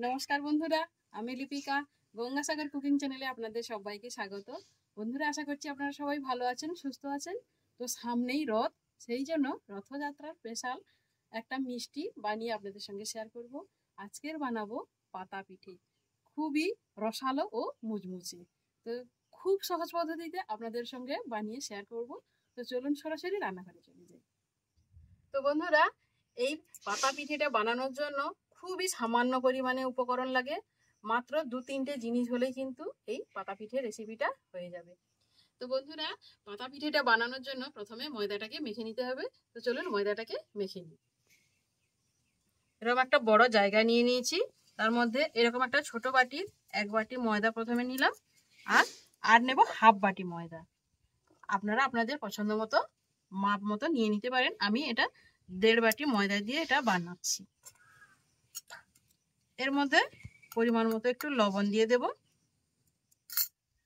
নমস্কার বন্ধুরা, আমি লিপিকা। গঙ্গাসাগর কুকিং চ্যানেলে আপনাদের সবাইকে স্বাগত। বন্ধুরা, আশা করছি আপনারা সবাই ভালো আছেন, সুস্থ আছেন। তো সামনেই রথ, সেই জন্য রথযাত্রার স্পেশাল একটা মিষ্টি বানিয়ে আপনাদের সঙ্গে শেয়ার করব। আজকের বানাবো পাতা পিঠে, খুবই রসালো ও মুচমুচে। তো খুব সহজ পদ্ধতিতে আপনাদের সঙ্গে বানিয়ে শেয়ার করব। তো চলুন সরাসরি রান্নাঘরে চলে যাই। তো বন্ধুরা, এই পাতা পিঠেটা বানানোর জন্য খুবই সামান্য পরিমাণে উপকরণ লাগে। মাত্র 2-3টে জিনিস হলেই কিন্তু এই পাতা পিঠে রেসিপিটা হয়ে যাবে। তো বন্ধুরা, পাতা পিঠেটা বানানোর জন্য প্রথমে ময়দাটাকে মেখে নিতে হবে। তো চলুন ময়দাটাকে মেখে নিই। এরকম একটা বড় জায়গা নিয়ে নিয়েছি, তার মধ্যে এরকম একটা ছোট বাটির 1 বাটি ময়দা প্রথমে নিলাম, আর নেব হাফ বাটি ময়দা। আপনারা আপনাদের পছন্দ মতো মাপ মতো নিয়ে নিতে পারেন। আমি এটা 1.5 বাটি ময়দা দিয়ে এটা বানাচ্ছি। এর মধ্যে পরিমাণ মতো একটু লবণ দিয়ে দেব।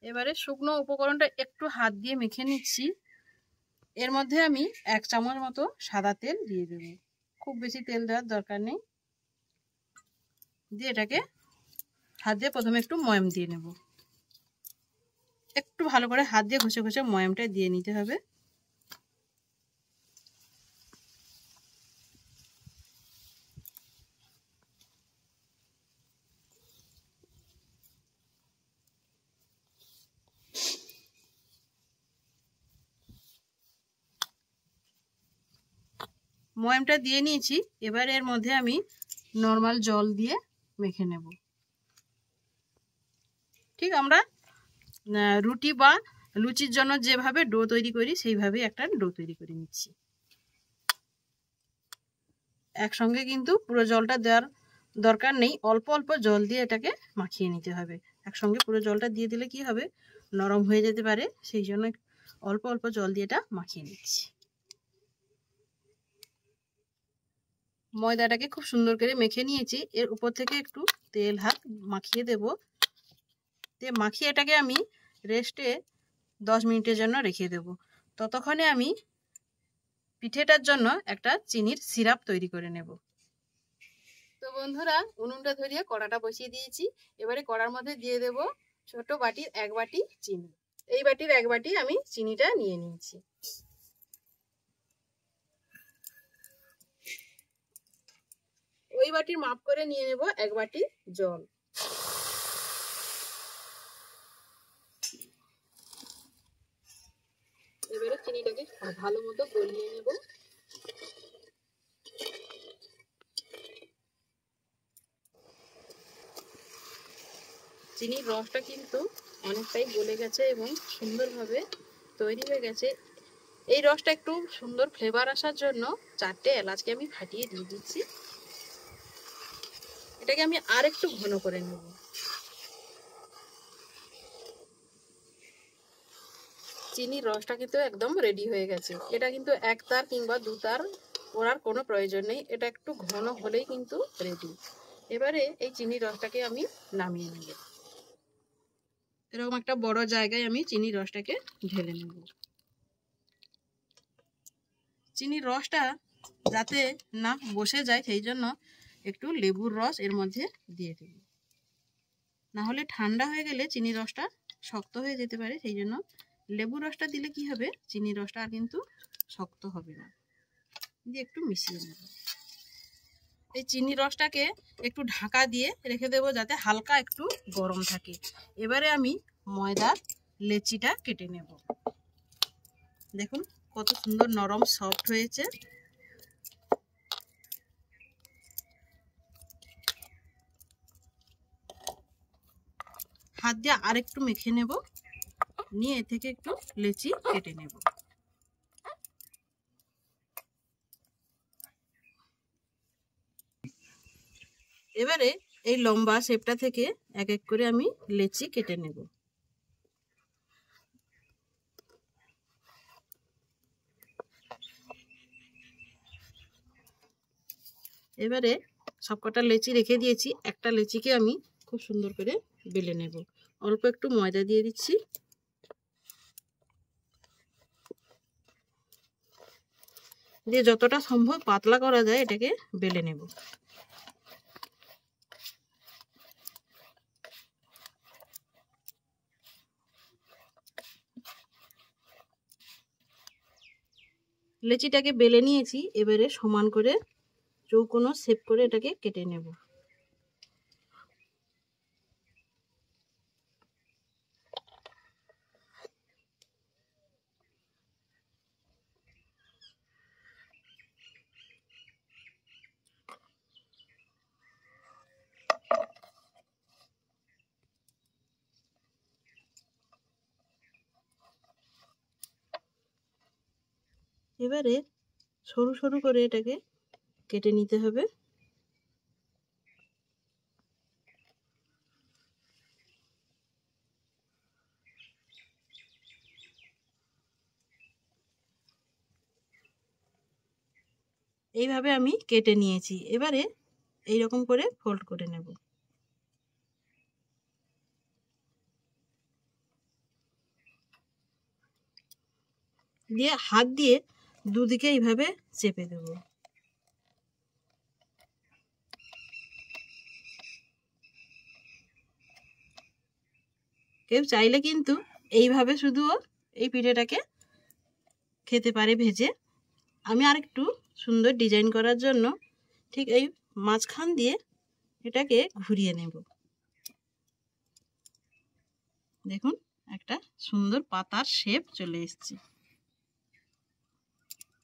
এবারে শুকনো উপকরণটা একটু হাত দিয়ে মেখে নিচ্ছি। এর মধ্যে আমি 1 চামচ মতো সাদা তেল দিয়ে দেব। খুব বেশি তেল দেওয়ার দরকার নেই। দিয়ে এটাকে হাত দিয়ে প্রথমে একটু ময়াম দিয়ে নেব। একটু ভালো করে হাত দিয়ে ঘষে ঘষে ময়ামটা দিয়ে নিতে হবে। ময়ামটা দিয়ে নিয়েছি। এবার এর মধ্যে আমি নর্মাল জল দিয়ে মেখে নেব। ঠিক আমরা রুটি বা লুচির জন্য যেভাবে ডো তৈরি করি সেইভাবে একটা ডো তৈরি করে নিচ্ছি। একসঙ্গে কিন্তু পুরো জলটা দেওয়ার দরকার নেই, অল্প অল্প জল দিয়ে এটাকে মাখিয়ে নিতে হবে। একসঙ্গে পুরো জলটা দিয়ে দিলে কি হবে, নরম হয়ে যেতে পারে, সেই জন্য অল্প অল্প জল দিয়ে এটা মাখিয়ে নিচ্ছি। ময়দাটাকে খুব সুন্দর করে মেখে নিয়েছি। এর উপর থেকে একটু তেল হাত মাখিয়ে দেব। দিয়ে মাখিয়ে এটাকে আমি রেস্টে 10 মিনিটের জন্য রেখে দেব। ততক্ষণে আমি পিঠেটার জন্য একটা চিনির সিরাপ তৈরি করে নেব। তো বন্ধুরা, উনুনটা ধরিয়ে কড়াটা বসিয়ে দিয়েছি। এবারে কড়ার মধ্যে দিয়ে দেব ছোট বাটির 1 বাটি চিনি। এই বাটির 1 বাটি আমি চিনিটা নিয়ে নিয়েছি। ওই বাটির মাপ করে নিয়ে নেব 1 বাটি জল। এবারে চিনিটাকে ভালো মতো গলিয়ে নেব। চিনির রসটা কিন্তু অনেকটাই গলে গেছে এবং সুন্দরভাবে তৈরি হয়ে গেছে। এই রসটা একটু সুন্দর ফ্লেভার আসার জন্য 4টে এলাচকে আমি ফাটিয়ে দিয়ে দিচ্ছি। এটাকে আমি আর একটু ঘন করে নেব। চিনির রসটা কিন্তু একদম রেডি হয়ে গেছে। এটা কিন্তু 1 তার কিংবা 2 তার করার কোনো প্রয়োজন নেই, এটা একটু ঘন হলেই কিন্তু রেডি। এবারে এই চিনির রসটাকে আমি নামিয়ে নেব। এরকম একটা বড় জায়গায় আমি চিনির রসটাকে ঢেলে নেব। চিনির রসটা যাতে না বসে যায় সেই জন্য একটু লেবুর রস এর মধ্যে দিয়ে দেব। না হলে ঠান্ডা হয়ে গেলে চিনির রসটা শক্ত হয়ে যেতে পারে, সেই জন্য লেবুর রসটা দিলে কি হবে, চিনির রসটা আর কিন্তু শক্ত হবে না। দিয়ে একটু মিশিয়ে নেব। এই চিনির রসটাকে একটু ঢাকা দিয়ে রেখে দেবো যাতে হালকা একটু গরম থাকে। এবারে আমি ময়দার লেচিটা কেটে নেব। দেখুন কত সুন্দর নরম সফট হয়েছে। হাত দিয়ে আরেকটু মেখে নেব, নিয়ে এ থেকে একটু লেচি কেটে নেব। এবারে এই লম্বা শেপটা থেকে এক এক করে আমি লেচি কেটে নেব। এবারে সবকটা লেচি রেখে দিয়েছি, একটা লেচিকে আমি খুব সুন্দর করে বেলে নেব। অল্প একটু ময়দা দিয়ে দিচ্ছি। দিয়ে যতটা সম্ভব পাতলা করা যায় এটাকে বেলে নেব। লেচিটাকে বেলে নিয়েছি, এবারে সমান করে চৌকোনো শেপ করে এটাকে কেটে নেব। এবারে সরু সরু করে এটাকে কেটে নিতে হবে। এইভাবে আমি কেটে নিয়েছি, এবারে এইরকম করে ফোল্ড করে নেব। দিয়ে হাত দিয়ে দুদিকে এইভাবে চেপে দেব। কেউ চাইলে কিন্তু এইভাবে শুধু এই পিঠেটাকে খেতে পারে ভেজে। আমি আরেকটু সুন্দর ডিজাইন করার জন্য ঠিক এই মাঝখান দিয়ে এটাকে ঘুরিয়ে নেব। দেখুন একটা সুন্দর পাতার শেপ চলে এসেছে,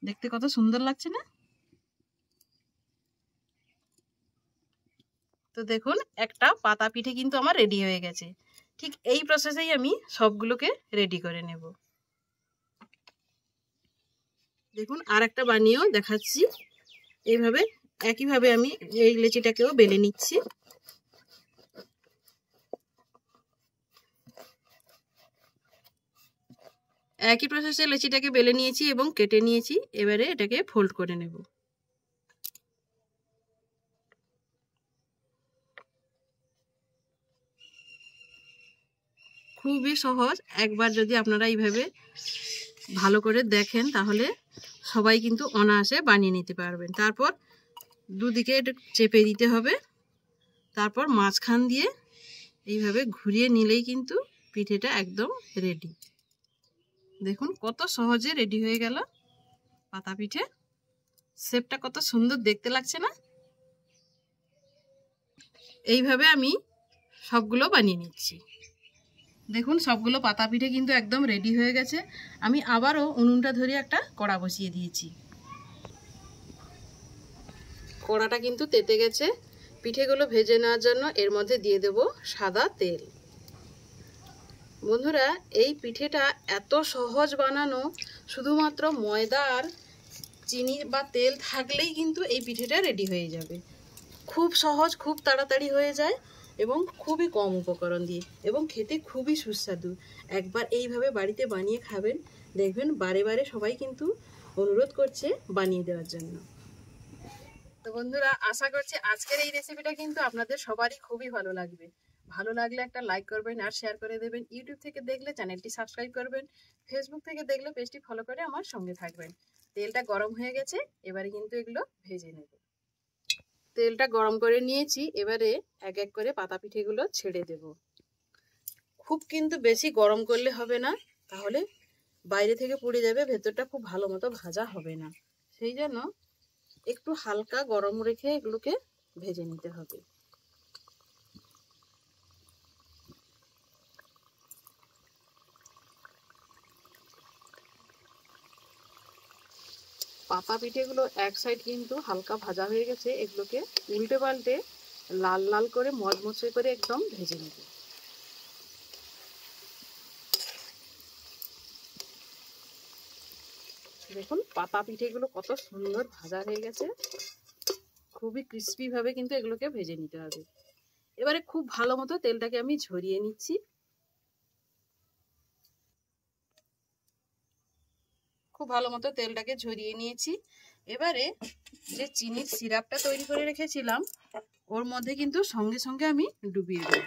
দেখতে কত সুন্দর লাগছে না? তো দেখুন একটা পাতা পিঠে কিন্তু আমার রেডি হয়ে গেছে। ঠিক এই প্রসেসেই আমি সবগুলোকে রেডি করে নেব। দেখুন আর একটা বানিয়েও দেখাচ্ছি। এইভাবে একইভাবে আমি এই লেচিটাকেও বেলে নিচ্ছি। একই প্রসেসে লেচিটাকে বেলে নিয়েছি এবং কেটে নিয়েছি, এবারে এটাকে ফোল্ড করে নেব। খুবই সহজ, একবার যদি আপনারা এইভাবে ভালো করে দেখেন তাহলে সবাই কিন্তু অনায়াসে বানিয়ে নিতে পারবেন। তারপর দুদিকে এটা চেপে দিতে হবে, তারপর মাঝখান দিয়ে এইভাবে ঘুরিয়ে নিলেই কিন্তু পিঠেটা একদম রেডি। দেখুন কত সহজে রেডি হয়ে গেল পাতা পিঠে। শেপটা কত সুন্দর দেখতে লাগছে না? এইভাবে আমি সবগুলো বানিয়ে নিচ্ছি। দেখুন সবগুলো পাতা পিঠে কিন্তু একদম রেডি হয়ে গেছে। আমি আবারও উনুনটা ধরে একটা কড়া বসিয়ে দিয়েছি। কড়াটা কিন্তু তেতে গেছে। পিঠেগুলো ভেজে নেওয়ার জন্য এর মধ্যে দিয়ে দেব সাদা তেল। বন্ধুরা এই পিঠেটা এত সহজ বানানো, শুধুমাত্র ময়দা আর চিনি বা তেল থাকলেই কিন্তু এই পিঠেটা রেডি হয়ে যাবে। খুব সহজ, খুব তাড়াতাড়ি হয়ে যায় এবং খুবই কম উপকরণ দিয়ে, এবং খেতে খুবই সুস্বাদু। একবার এইভাবে বাড়িতে বানিয়ে খাবেন, দেখবেন বারে বারে সবাই কিন্তু অনুরোধ করছে বানিয়ে দেওয়ার জন্য। তো বন্ধুরা আশা করছি আজকের এই রেসিপিটা কিন্তু আপনাদের সবারই খুবই ভালো লাগবে। ভালো লাগলে একটা লাইক করবেন আর শেয়ার করে দেবেন। ইউটিউব থেকে দেখলে চ্যানেলটি সাবস্ক্রাইব করবেন, ফেসবুক থেকে দেখলে পেজটি ফলো করে আমার সঙ্গে থাকবেন। তেলটা গরম হয়ে গেছে, এবারে কিন্তু এগুলো ভেজে নেব। তেলটা গরম করে নিয়েছি, এবারে এক এক করে পাতা পিঠেগুলো ছেড়ে দেব। খুব কিন্তু বেশি গরম করলে হবে না, তাহলে বাইরে থেকে পুড়ে যাবে, ভেতরটা খুব ভালো মতো ভাজা হবে না। সেই জন্য একটু হালকা গরম রেখে এগুলোকে ভেজে নিতে হবে। পাতা পিঠেগুলো এক সাইড কিন্তু হালকা ভাজা হয়ে গেছে, এগুলোকে উল্টে পাল্টে লাল লাল করে মচমচে করে একদম ভেজে নেব। দেখুন পাতা পিঠেগুলো কত সুন্দর ভাজা হয়ে গেছে, খুবই ক্রিস্পি ভাবে কিন্তু এগুলোকে ভেজে নিতে হবে। এবারে খুব ভালো মতো তেলটাকে আমি ঝরিয়ে নিচ্ছি। খুব ভালো মতো তেলটাকে ঝরিয়ে নিয়েছি। এবারে যে চিনির সিরাপটা তৈরি করে রেখেছিলাম ওর মধ্যে কিন্তু সঙ্গে সঙ্গে আমি ডুবিয়ে দেব।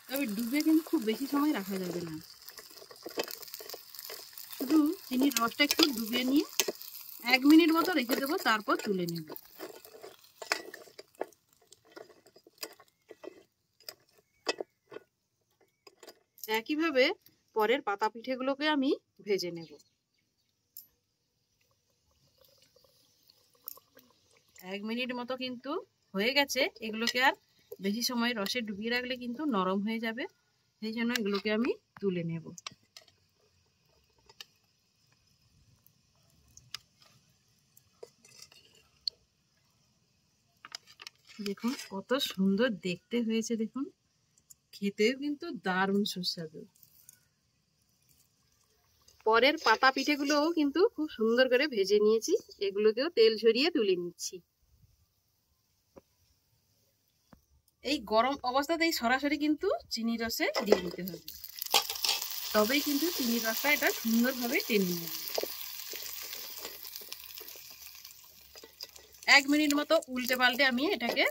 তবে ডুবিয়ে কিন্তু খুব বেশি সময় রাখা যাবে না, শুধু চিনির রসটা একটু ডুবিয়ে নিয়ে 1 মিনিট মতো রেখে দেবো, তারপর তুলে নেব। একইভাবে পরের পাতা পিঠেগুলোকে আমি ভেজে নেব। 1 মিনিট মতো কিন্তু হয়ে গেছে। এগুলোকে আর বেশি সময় রসে ডুবিয়ে রাখলে কিন্তু নরম হয়ে যাবে, সেই জন্য এগুলোকে আমি তুলে নেব। দেখুন কত সুন্দর দেখতে হয়েছে, দেখুন খেতেও কিন্তু দারুণ সুস্বাদু। পরের পাতা পিঠেগুলোও কিন্তু খুব সুন্দর করে ভেজে নিয়েছি, এগুলোকেও তেল ঝরিয়ে তুলে নিচ্ছি। এই গরম অবস্থাতেই সরাসরি কিন্তু চিনি রসে দিয়ে দিতে হবে, তবেই কিন্তু চিনি রসটা এটা সুন্দরভাবে টেনে নেবে। 1 মিনিট মতো উল্টে পাল্টে আমি এটাকে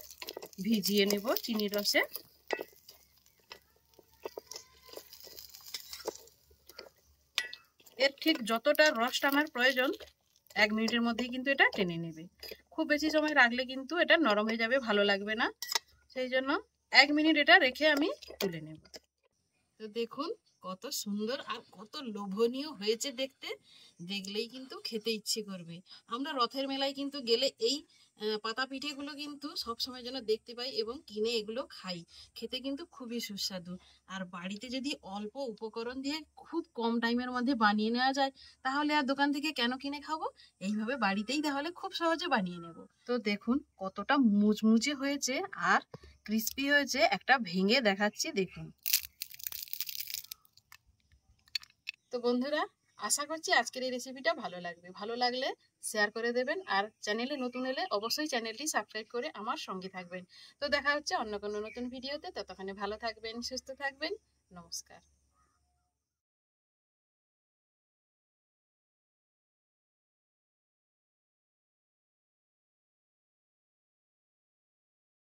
ভিজিয়ে নেব চিনি রসে। এর ঠিক যতটা রস টানার প্রয়োজন 1 মিনিটের মধ্যেই কিন্তু এটা টেনে নেবে। খুব বেশি সময় রাখলে কিন্তু এটা নরম হয়ে যাবে, ভালো লাগবে না, সেই জন্য 1 মিনিট এটা রেখে আমি তুলে নেব। তো দেখুন কত সুন্দর আর কত লোভনীয় হয়েছে দেখতে, দেখলেই কিন্তু খেতে ইচ্ছে করবে। আমরা রথের মেলায় কিন্তু গেলে এই পাতা পিঠেগুলো কিন্তু সবসময় যেন দেখতে পাই এবং কিনে এগুলো খাই, খেতে কিন্তু খুবই সুস্বাদু। আর বাড়িতে যদি অল্প উপকরণ দিয়ে খুব কম টাইমের মধ্যে বানিয়ে নেওয়া যায়, তাহলে আর দোকান থেকে কেন কিনে খাবো, এইভাবে বাড়িতেই তাহলে খুব সহজে বানিয়ে নেব। তো দেখুন কতটা মুচমুচে হয়েছে আর ক্রিস্পি হয়েছে, একটা ভেঙে দেখাচ্ছি দেখুন। তো বন্ধুরা, আশা করছি আজকের এই রেসিপিটা ভালো লাগবে। ভালো লাগলে শেয়ার করে দেবেন, আর চ্যানেলে নতুন এলে অবশ্যই চ্যানেলটি সাবস্ক্রাইব করে আমার সঙ্গে থাকবেন। তো দেখা হচ্ছে অন্য কোনো নতুন ভিডিওতে, ততক্ষণে ভালো থাকবেন, সুস্থ থাকবেন। নমস্কার।